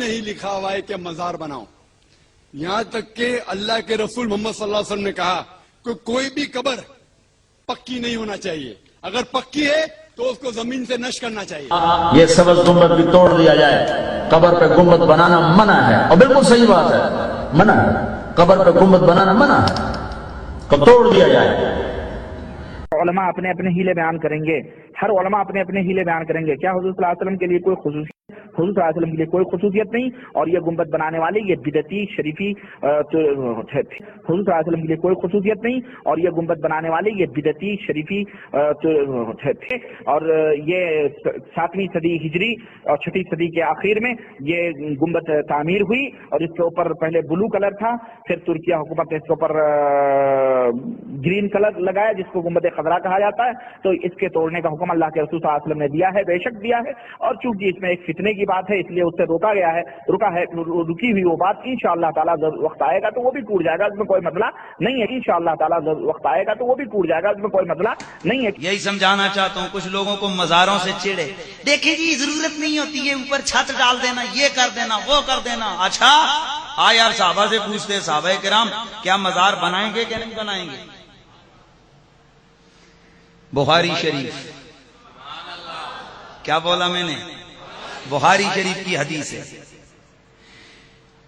نہیں لکھا ہوا ہے کہ مزار بناؤ. یہاں تک کہ اللہ کے رسول محمد صلی اللہ علیہ وسلم نے کہا کہ کوئی بھی قبر پکی نہیں ہونا چاہیے، اگر پکی ہے تو اس کو زمین سے نش کرنا چاہیے. یہ سبز گنبد بھی توڑ دیا جائے، قبر پہ گنبد بنانا منع ہے، اور بالکل صحیح بات ہے، منع ہے، قبر پہ گنبد بنانا منع ہے، تو توڑ دیا جائے. علماء اپنے اپنے ہیلے بیان کریں گے، ہر علماء اپنے اپنے ہیلے بیان کریں گے. کیا حضور صلی اللہ علیہ وسلم کے لیے کوئی خصوصیت؟ حضور صلی اللہ علیہ وسلم کے لیے کوئی خصوصیت نہیں. اور یہ گنبد بنانے والے یہ بدعتی شریفی حضور صلی اللہ علیہ وسلم کے لیے کوئی خصوصیت نہیں. اور یہ گنبد بنانے والے یہ بدعتی شریفی تھے. اور یہ 7ویں صدی ہجری اور 6ٹھی صدی کے آخر میں یہ گنبد تعمیر ہوئی، اور اس کے اوپر پہلے بلو کلر تھا، پھر ترکیہ حکومت نے اس کے اوپر گرین کلر لگایا جس کو گنبد خضرا کہا جاتا ہے. تو اس کے توڑنے کا حکم اللہ کے رسول صلی اللہ علیہ وسلم نے دیا ہے، بے شک دیا ہے. اور چونکہ اس میں ایک فتنے کی بات ہے اس لیے اس سے روکا گیا ہے، رکی ہوئی وہ بات انشاءاللہ تعالیٰ وقت آئے گا تو وہ بھی ٹوٹ جائے گا، اس میں کوئی مسئلہ نہیں ہے. انشاءاللہ تعالیٰ وقت آئے گا تو وہ بھی ٹوٹ جائے گا، اس میں کوئی مسئلہ نہیں ہے. یہی سمجھانا چاہتا ہوں کچھ لوگوں کو مزاروں سے چڑے. دیکھیں جی ضرورت نہیں ہوتی ہے، اوپر چھت ڈال دینا، یہ کر دینا، وہ کر دینا. اچھا یار صحابہ سے پوچھتے، صحابہ کرام کیا مزار بنائیں گے کہ نہیں بنائیں گے؟ بخاری شریف، کیا بولا میں نے؟ بخاری شریف کی حدیث ہے.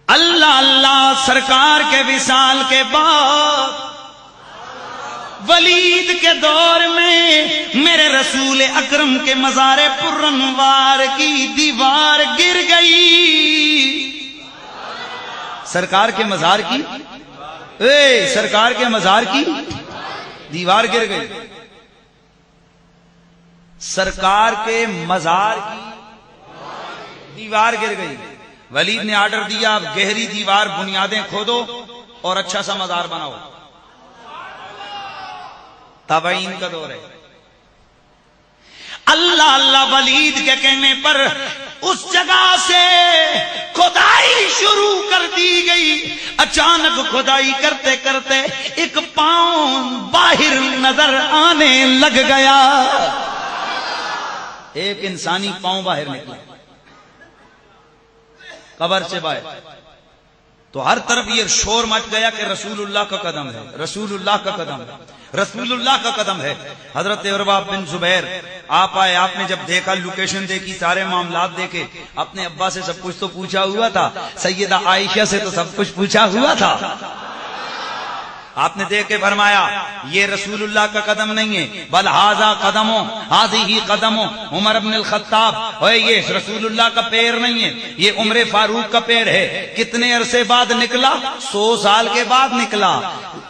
اللہ اللہ سرکار کے وصال کے بعد ولید کے دور میں میرے رسول اکرم کے مزار پرانوار کی دیوار گر گئی. سرکار کے مزار کی سرکار کے مزار کی دیوار گر گئی. سرکار کے مزار کی دیوار گر گئی. ولید نے آرڈر دیا گہری دیوار بنیادیں کھودو اور اچھا سا مزار بناؤ. تابعین کا دور ہے. اللہ اللہ ولید کے کہنے پر اس جگہ سے کھدائی شروع کر دی گئی. اچانک کھدائی کرتے کرتے ایک پاؤں باہر نظر آنے لگ گیا. ایک انسانی پاؤں باہر نکلا قبر سے باہر. تو ہر طرف یہ شور مچ گیا کہ رسول اللہ کا قدم ہے، رسول اللہ کا قدم ہے، رسول اللہ کا قدم ہے. حضرت عروہ بن زبیر آپ آئے، آپ نے جب دیکھا لوکیشن دیکھی، سارے معاملات دیکھے، اپنے ابا سے سب کچھ تو پوچھا ہوا تھا، سیدہ عائشہ سے تو سب کچھ پوچھا ہوا تھا. آپ نے دیکھ کے فرمایا یہ رسول اللہ کا قدم نہیں ہے، بل ھذا قدموں ھذہ قدموں عمر بن الخطاب، اور یہ رسول اللہ کا پیر نہیں ہے، یہ عمر فاروق کا پیر ہے. کتنے عرصے بعد نکلا؟ 100 سال کے بعد نکلا.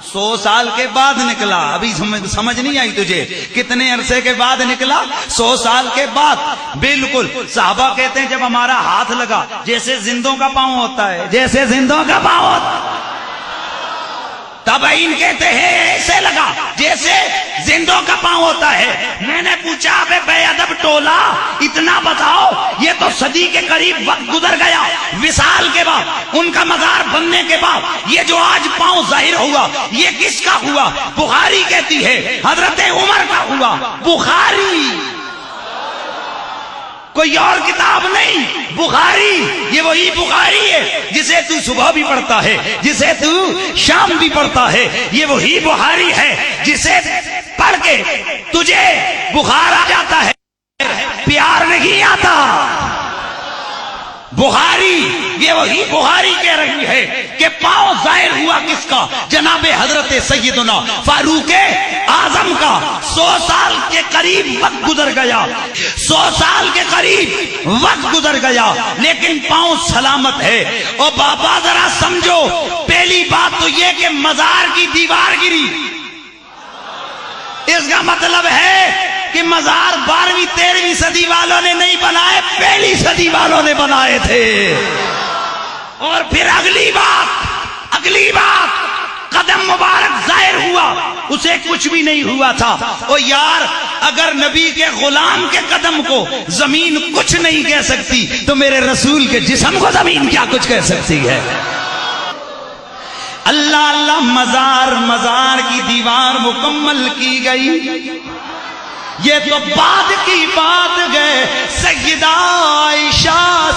100 سال کے بعد نکلا. ابھی سمجھ نہیں آئی تجھے؟ کتنے عرصے کے بعد نکلا؟ 100 سال کے بعد. بالکل صحابہ کہتے ہیں جب ہمارا ہاتھ لگا جیسے زندوں کا پاؤں ہوتا ہے، جیسے زندوں کا پاؤں ہوتا ہے. تابعین کہتے ہیں ایسے لگا جیسے زندوں کا پاؤں ہوتا ہے. میں نے پوچھا ابے بے ادب ٹولا اتنا بتاؤ، یہ تو صدی کے قریب وقت گزر گیا وصال کے بعد، ان کا مزار بننے کے بعد یہ جو آج پاؤں ظاہر ہوا یہ کس کا ہوا؟ بخاری کہتی ہے حضرت عمر کا ہوا. بخاری کوئی اور کتاب نہیں، بخاری. یہ وہی بخاری ہے جسے تو صبح بھی پڑھتا ہے، جسے تو شام بھی پڑھتا ہے. یہ وہی بخاری ہے جسے پڑھ کے تجھے بخار آ جاتا ہے، پیار نہیں آتا. بخاری یہ وہی بخاری کہہ رہی ہے کہ پاؤں ظاہر ہوا کس کا؟ جناب حضرت سیدنا فاروق اعظم کا. 100 سال کے قریب وقت گزر گیا، 100 سال کے قریب وقت گزر گیا، لیکن پاؤں سلامت ہے. اور بابا ذرا سمجھو، پہلی بات تو یہ کہ مزار کی دیوار گری، اس کا مطلب ہے کہ مزار 12ویں 13ویں صدی والوں نے نہیں بنائے، پہلی صدی والوں نے بنائے تھے. اور پھر اگلی بات قدم مبارک ظاہر ہوا، اسے کچھ بھی نہیں ہوا تھا. او یار اگر نبی کے غلام کے قدم کو زمین کچھ نہیں کہہ سکتی تو میرے رسول کے جسم کو زمین کیا کچھ کہہ سکتی ہے؟ اللہ اللہ مزار کی دیوار مکمل کی گئی. یہ تو بعد کی بات ہے، سیدہ عائشہ